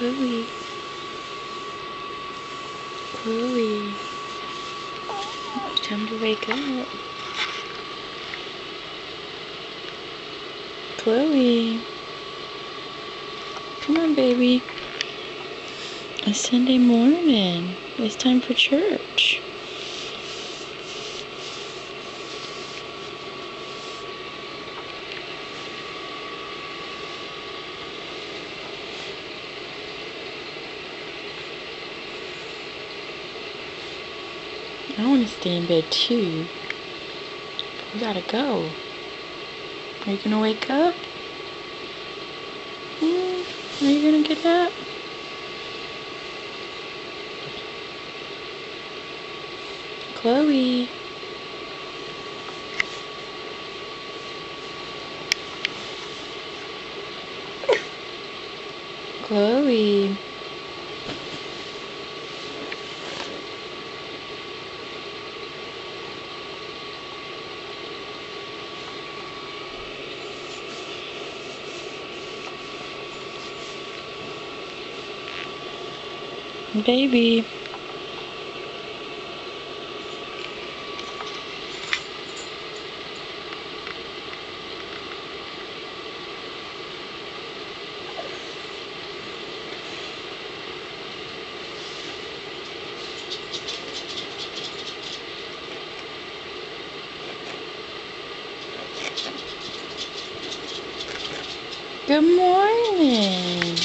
Chloe. Chloe. It's time to wake up. Chloe. Come on, baby. It's Sunday morning. It's time for church. I want to stay in bed too. We gotta go. Are you gonna wake up? Are you gonna get up? Chloe. Chloe. Baby. Good morning.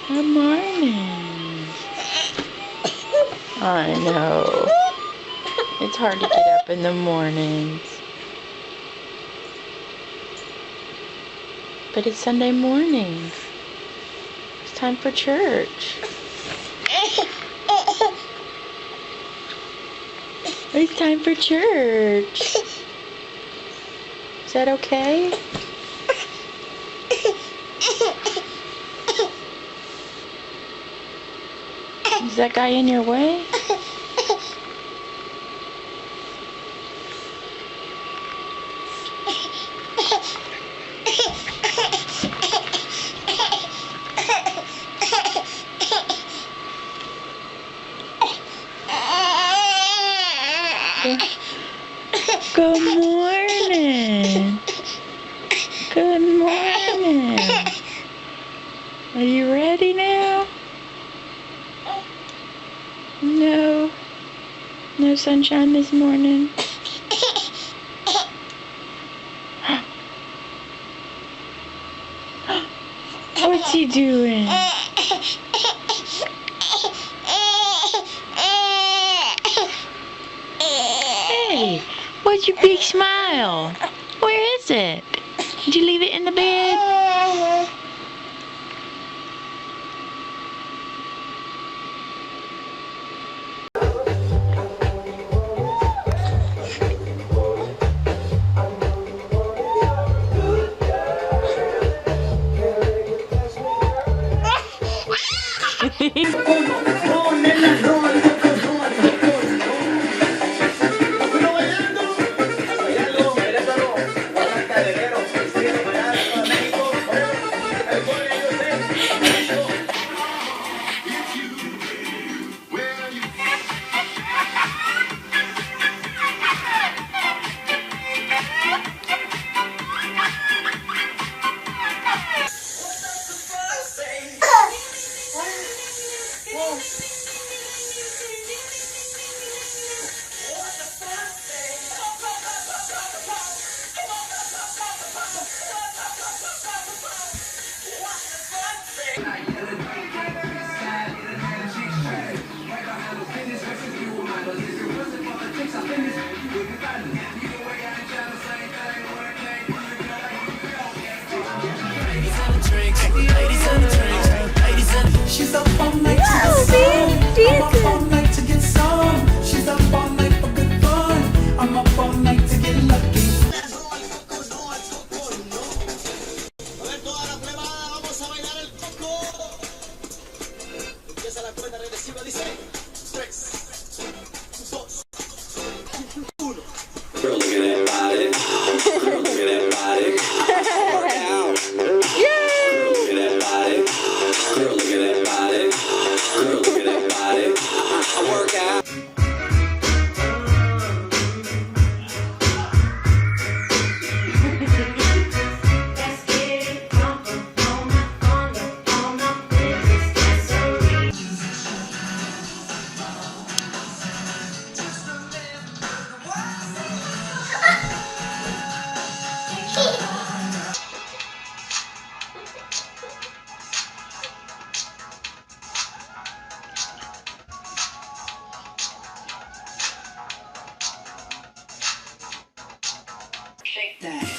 Good morning. I know. It's hard to get up in the mornings. But it's Sunday morning. It's time for church. It's time for church. Is that okay? Is that guy in your way? Good morning. Good morning. Are you ready now? No. No sunshine this morning. What's he doing? Hey, what's your big smile? Where is it? Did you leave it in the bed? She's up all night to get some. She's up all night for good fun. I'm up all night to get lucky. Girl, look at that body. Girl, look at that body. Work out. that.